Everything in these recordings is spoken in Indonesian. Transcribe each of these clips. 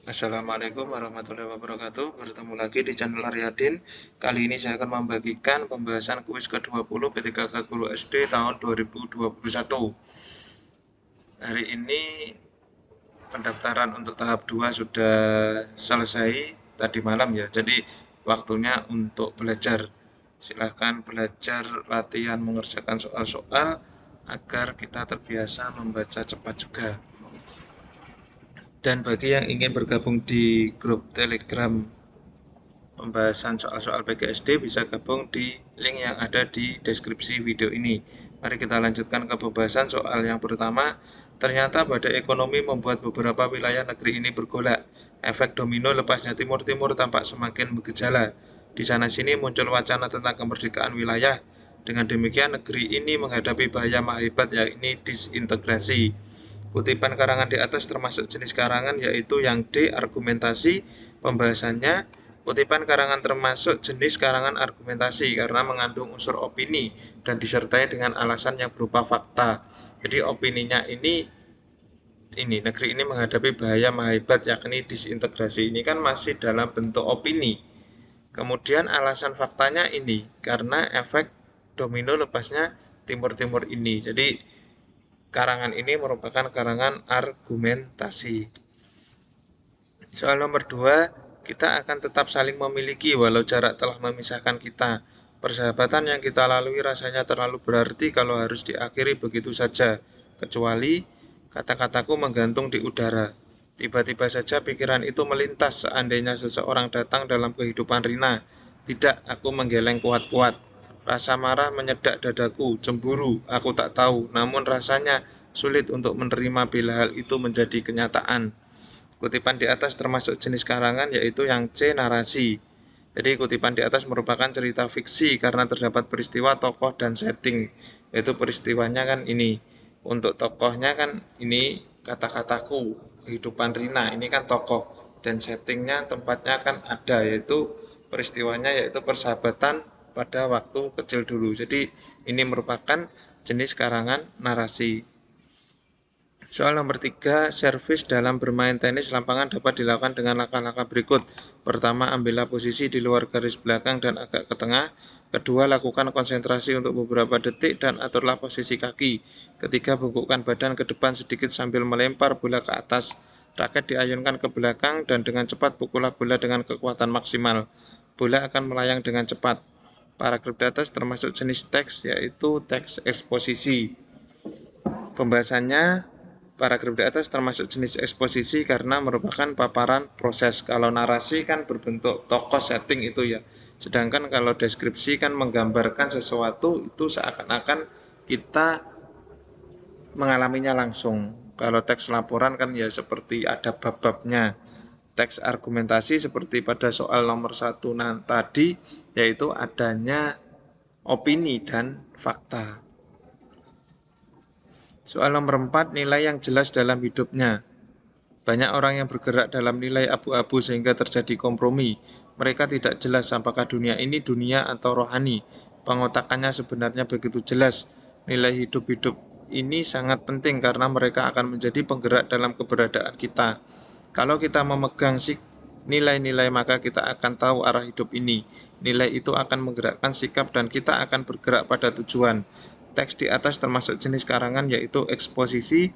Assalamualaikum warahmatullahi wabarakatuh. Bertemu lagi di channel Aryadin. Kali ini saya akan membagikan pembahasan kuis ke-20 PTKK Guru SD tahun 2021. Hari ini pendaftaran untuk tahap 2 sudah selesai tadi malam ya. Jadi waktunya untuk belajar. Silahkan belajar latihan mengerjakan soal-soal agar kita terbiasa membaca cepat juga. Dan bagi yang ingin bergabung di grup Telegram pembahasan soal-soal PGSD bisa gabung di link yang ada di deskripsi video ini. Mari kita lanjutkan ke pembahasan soal yang pertama. Ternyata badai ekonomi membuat beberapa wilayah negeri ini bergolak. Efek domino lepasnya Timur-Timur tampak semakin bergejala. Di sana-sini muncul wacana tentang kemerdekaan wilayah. Dengan demikian negeri ini menghadapi bahaya mahibat yakni disintegrasi. Kutipan karangan di atas termasuk jenis karangan yaitu yang D. Argumentasi. Pembahasannya, kutipan karangan termasuk jenis karangan argumentasi karena mengandung unsur opini dan disertai dengan alasan yang berupa fakta. Jadi opininya ini negeri ini menghadapi bahaya mahibat yakni disintegrasi. Ini kan masih dalam bentuk opini. Kemudian alasan faktanya ini karena efek domino lepasnya timur-timur ini. Jadi karangan ini merupakan karangan argumentasi. Soal nomor 2, kita akan tetap saling memiliki walau jarak telah memisahkan kita. Persahabatan yang kita lalui rasanya terlalu berarti kalau harus diakhiri begitu saja, kecuali kata-kataku menggantung di udara. Tiba-tiba saja pikiran itu melintas seandainya seseorang datang dalam kehidupan Rina. Tidak, aku menggeleng kuat-kuat. Rasa marah menyedak dadaku, cemburu, aku tak tahu, namun rasanya sulit untuk menerima bila hal itu menjadi kenyataan. Kutipan di atas termasuk jenis karangan yaitu yang C. Narasi. Jadi kutipan di atas merupakan cerita fiksi karena terdapat peristiwa, tokoh, dan setting. Yaitu peristiwanya kan ini. Untuk tokohnya kan ini kata-kataku, kehidupan Rina, ini kan tokoh. Dan settingnya tempatnya kan ada, yaitu peristiwanya yaitu persahabatan pada waktu kecil dulu. Jadi ini merupakan jenis karangan narasi. Soal nomor 3, servis dalam bermain tenis lapangan dapat dilakukan dengan langkah-langkah berikut. Pertama, ambillah posisi di luar garis belakang dan agak ke tengah. Kedua, lakukan konsentrasi untuk beberapa detik dan aturlah posisi kaki. Ketiga, bungkukkan badan ke depan sedikit sambil melempar bola ke atas. Raket diayunkan ke belakang dan dengan cepat pukullah bola dengan kekuatan maksimal. Bola akan melayang dengan cepat. Paragraf di atas termasuk jenis teks yaitu teks eksposisi. Pembahasannya, paragraf di atas termasuk jenis eksposisi karena merupakan paparan proses. Kalau narasi kan berbentuk tokoh setting itu ya. Sedangkan kalau deskripsi kan menggambarkan sesuatu itu seakan-akan kita mengalaminya langsung. Kalau teks laporan kan ya seperti ada bab-babnya. Teks argumentasi seperti pada soal nomor 1 tadi yaitu adanya opini dan fakta. Soal nomor 4, nilai yang jelas dalam hidupnya. Banyak orang yang bergerak dalam nilai abu-abu sehingga terjadi kompromi. Mereka tidak jelas apakah dunia ini dunia atau rohani. Pengotakannya sebenarnya begitu jelas. Nilai hidup-hidup ini sangat penting karena mereka akan menjadi penggerak dalam keberadaan kita. Kalau kita memegang nilai-nilai maka kita akan tahu arah hidup ini. Nilai itu akan menggerakkan sikap dan kita akan bergerak pada tujuan. Teks di atas termasuk jenis karangan yaitu eksposisi.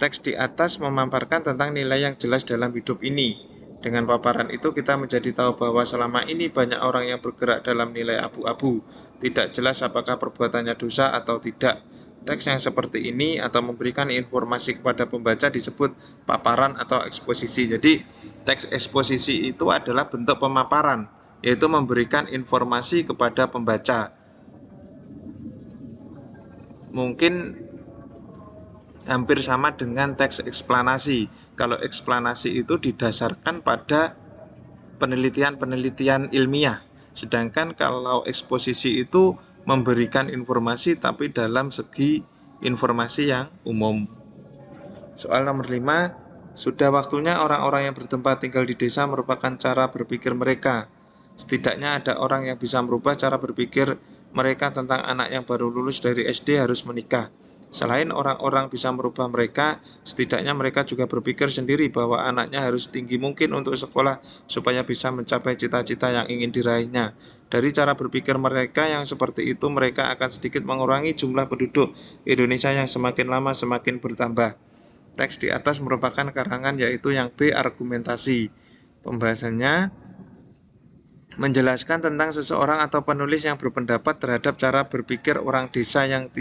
Teks di atas memaparkan tentang nilai yang jelas dalam hidup ini. Dengan paparan itu kita menjadi tahu bahwa selama ini banyak orang yang bergerak dalam nilai abu-abu. Tidak jelas apakah perbuatannya dosa atau tidak. Teks yang seperti ini atau memberikan informasi kepada pembaca disebut paparan atau eksposisi. Jadi teks eksposisi itu adalah bentuk pemaparan, yaitu memberikan informasi kepada pembaca. Mungkin hampir sama dengan teks eksplanasi. Kalau eksplanasi itu didasarkan pada penelitian-penelitian ilmiah. Sedangkan kalau eksposisi itu memberikan informasi tapi dalam segi informasi yang umum. Soal nomor 5, sudah waktunya orang-orang yang bertempat tinggal di desa merupakan cara berpikir mereka. Setidaknya ada orang yang bisa merubah cara berpikir mereka tentang anak yang baru lulus dari SD harus menikah. Selain orang-orang bisa merubah mereka, setidaknya mereka juga berpikir sendiri bahwa anaknya harus tinggi mungkin untuk sekolah supaya bisa mencapai cita-cita yang ingin diraihnya. Dari cara berpikir mereka yang seperti itu, mereka akan sedikit mengurangi jumlah penduduk Indonesia yang semakin lama semakin bertambah. Teks di atas merupakan karangan yaitu yang B, argumentasi. Pembahasannya menjelaskan tentang seseorang atau penulis yang berpendapat terhadap cara berpikir orang desa yang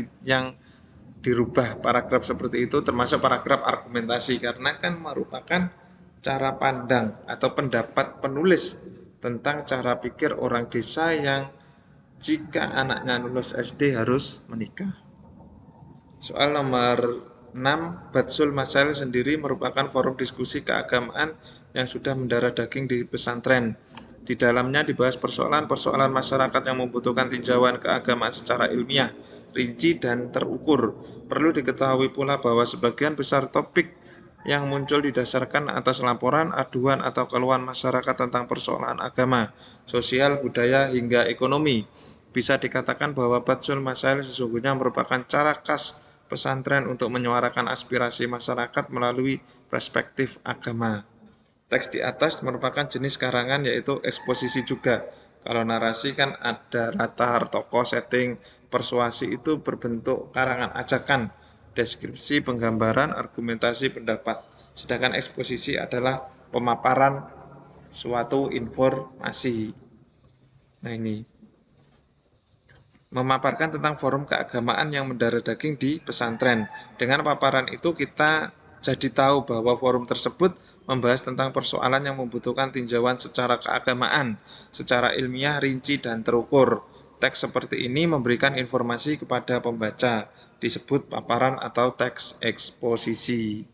dirubah. Paragraf seperti itu termasuk paragraf argumentasi karena kan merupakan cara pandang atau pendapat penulis tentang cara pikir orang desa yang jika anaknya lulus SD harus menikah. Soal nomor 6, Batsul Masail sendiri merupakan forum diskusi keagamaan yang sudah mendarah daging di pesantren. Di dalamnya dibahas persoalan-persoalan masyarakat yang membutuhkan tinjauan keagamaan secara ilmiah, rinci, dan terukur. Perlu diketahui pula bahwa sebagian besar topik yang muncul didasarkan atas laporan, aduan, atau keluhan masyarakat tentang persoalan agama, sosial, budaya, hingga ekonomi. Bisa dikatakan bahwa Batsul Masail sesungguhnya merupakan cara khas pesantren untuk menyuarakan aspirasi masyarakat melalui perspektif agama. Teks di atas merupakan jenis karangan yaitu eksposisi juga. Kalau narasi kan ada latar, tokoh, setting, persuasi itu berbentuk karangan ajakan, deskripsi, penggambaran, argumentasi, pendapat. Sedangkan eksposisi adalah pemaparan suatu informasi. Nah ini memaparkan tentang forum keagamaan yang mendarah daging di pesantren. Dengan paparan itu kita jadi tahu bahwa forum tersebut membahas tentang persoalan yang membutuhkan tinjauan secara keagamaan, secara ilmiah, rinci, dan terukur. Teks seperti ini memberikan informasi kepada pembaca, disebut paparan atau teks eksposisi.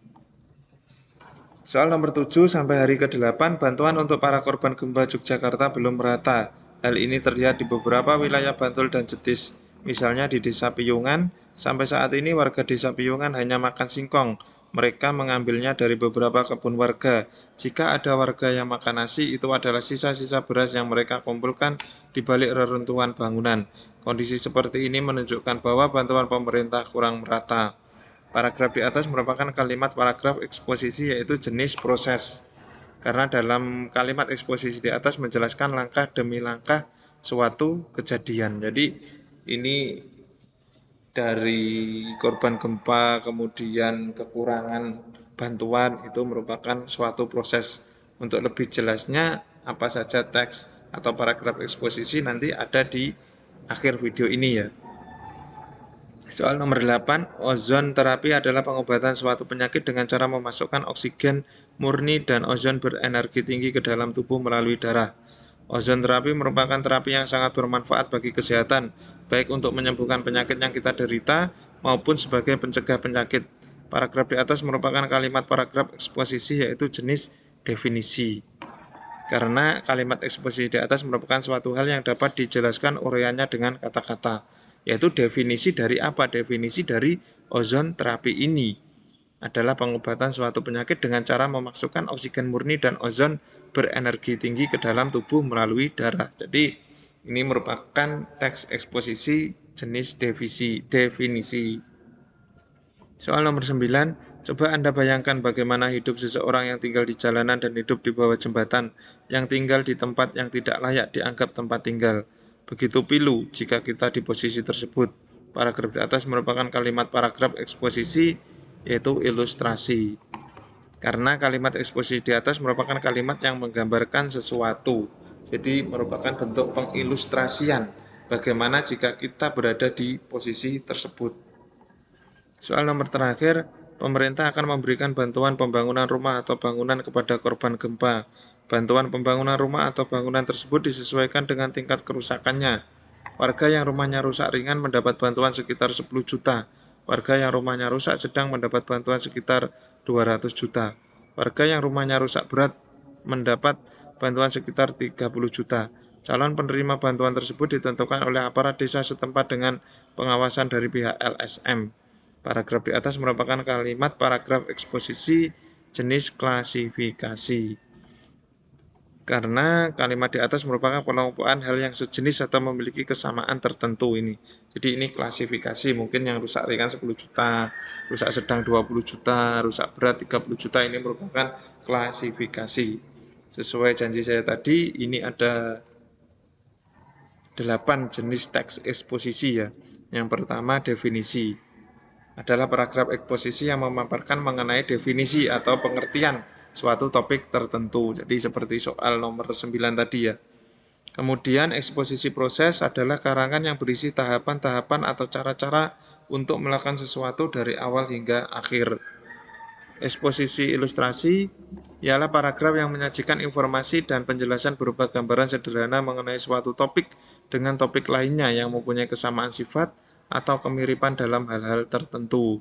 Soal nomor 7 sampai hari ke-8, bantuan untuk para korban gempa Yogyakarta belum merata. Hal ini terlihat di beberapa wilayah Bantul dan Jetis. Misalnya di Desa Piyungan, sampai saat ini warga Desa Piyungan hanya makan singkong. Mereka mengambilnya dari beberapa kebun warga. Jika ada warga yang makan nasi, itu adalah sisa-sisa beras yang mereka kumpulkan di balik reruntuhan bangunan. Kondisi seperti ini menunjukkan bahwa bantuan pemerintah kurang merata. Paragraf di atas merupakan kalimat paragraf eksposisi yaitu jenis proses. Karena dalam kalimat eksposisi di atas menjelaskan langkah demi langkah suatu kejadian. Jadi ini dari korban gempa kemudian kekurangan bantuan itu merupakan suatu proses. Untuk lebih jelasnya apa saja teks atau paragraf eksposisi nanti ada di akhir video ini ya. Soal nomor 8, ozon terapi adalah pengobatan suatu penyakit dengan cara memasukkan oksigen murni dan ozon berenergi tinggi ke dalam tubuh melalui darah. Ozon terapi merupakan terapi yang sangat bermanfaat bagi kesehatan, baik untuk menyembuhkan penyakit yang kita derita maupun sebagai pencegah penyakit. Paragraf di atas merupakan kalimat paragraf eksposisi yaitu jenis definisi. Karena kalimat eksposisi di atas merupakan suatu hal yang dapat dijelaskan uraiannya dengan kata-kata, yaitu definisi dari apa? Definisi dari ozon terapi ini adalah pengobatan suatu penyakit dengan cara memasukkan oksigen murni dan ozon berenergi tinggi ke dalam tubuh melalui darah. Jadi ini merupakan teks eksposisi jenis definisi. Soal nomor 9, coba Anda bayangkan bagaimana hidup seseorang yang tinggal di jalanan dan hidup di bawah jembatan, yang tinggal di tempat yang tidak layak dianggap tempat tinggal. Begitu pilu jika kita di posisi tersebut. Paragraf di atas merupakan kalimat paragraf eksposisi, yaitu ilustrasi. Karena kalimat eksposisi di atas merupakan kalimat yang menggambarkan sesuatu. Jadi merupakan bentuk pengilustrasian bagaimana jika kita berada di posisi tersebut. Soal nomor terakhir, pemerintah akan memberikan bantuan pembangunan rumah atau bangunan kepada korban gempa. Bantuan pembangunan rumah atau bangunan tersebut disesuaikan dengan tingkat kerusakannya. Warga yang rumahnya rusak ringan mendapat bantuan sekitar 10 juta. Warga yang rumahnya rusak sedang mendapat bantuan sekitar 200 juta. Warga yang rumahnya rusak berat mendapat bantuan sekitar 30 juta. Calon penerima bantuan tersebut ditentukan oleh aparat desa setempat dengan pengawasan dari pihak LSM. Paragraf di atas merupakan kalimat paragraf eksposisi jenis klasifikasi. karena kalimat di atas merupakan pengelompokan hal yang sejenis atau memiliki kesamaan tertentu ini. Jadi ini klasifikasi, mungkin yang rusak ringan 10 juta, rusak sedang 20 juta, rusak berat 30 juta, ini merupakan klasifikasi. Sesuai janji saya tadi, ini ada 8 jenis teks eksposisi ya. Yang pertama definisi. Adalah paragraf eksposisi yang memaparkan mengenai definisi atau pengertian suatu topik tertentu. Jadi seperti soal nomor 9 tadi ya. Kemudian eksposisi proses adalah karangan yang berisi tahapan-tahapan atau cara-cara untuk melakukan sesuatu dari awal hingga akhir. Eksposisi ilustrasi ialah paragraf yang menyajikan informasi dan penjelasan berupa gambaran sederhana mengenai suatu topik dengan topik lainnya yang mempunyai kesamaan sifat atau kemiripan dalam hal-hal tertentu.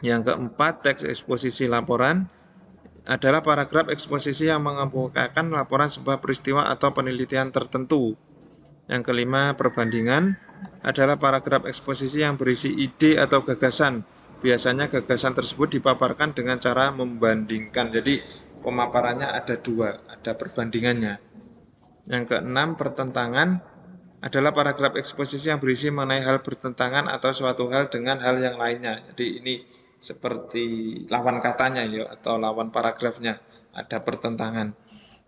Yang keempat, teks eksposisi laporan adalah paragraf eksposisi yang mengemukakan laporan sebuah peristiwa atau penelitian tertentu. Yang kelima, perbandingan adalah paragraf eksposisi yang berisi ide atau gagasan. Biasanya gagasan tersebut dipaparkan dengan cara membandingkan. Jadi pemaparannya ada dua, ada perbandingannya. Yang keenam, pertentangan adalah paragraf eksposisi yang berisi mengenai hal bertentangan atau suatu hal dengan hal yang lainnya. Jadi ini seperti lawan katanya ya, atau lawan paragrafnya, ada pertentangan.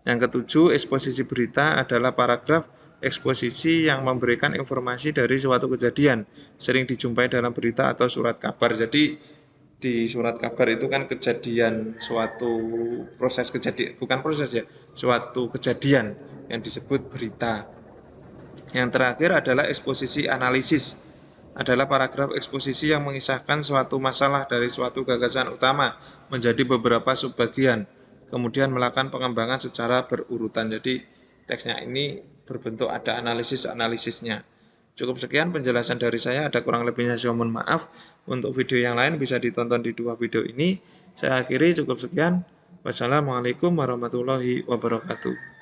Yang ketujuh, eksposisi berita adalah paragraf eksposisi yang memberikan informasi dari suatu kejadian, sering dijumpai dalam berita atau surat kabar. Jadi di surat kabar itu kan kejadian, suatu proses kejadian, bukan proses ya, suatu kejadian yang disebut berita. Yang terakhir adalah eksposisi analisis. Adalah paragraf eksposisi yang mengisahkan suatu masalah dari suatu gagasan utama menjadi beberapa subbagian, kemudian melakukan pengembangan secara berurutan. Jadi teksnya ini berbentuk ada analisis-analisisnya. Cukup sekian penjelasan dari saya, ada kurang lebihnya saya mohon maaf. Untuk video yang lain bisa ditonton di 2 video ini. Saya akhiri, cukup sekian. Wassalamualaikum warahmatullahi wabarakatuh.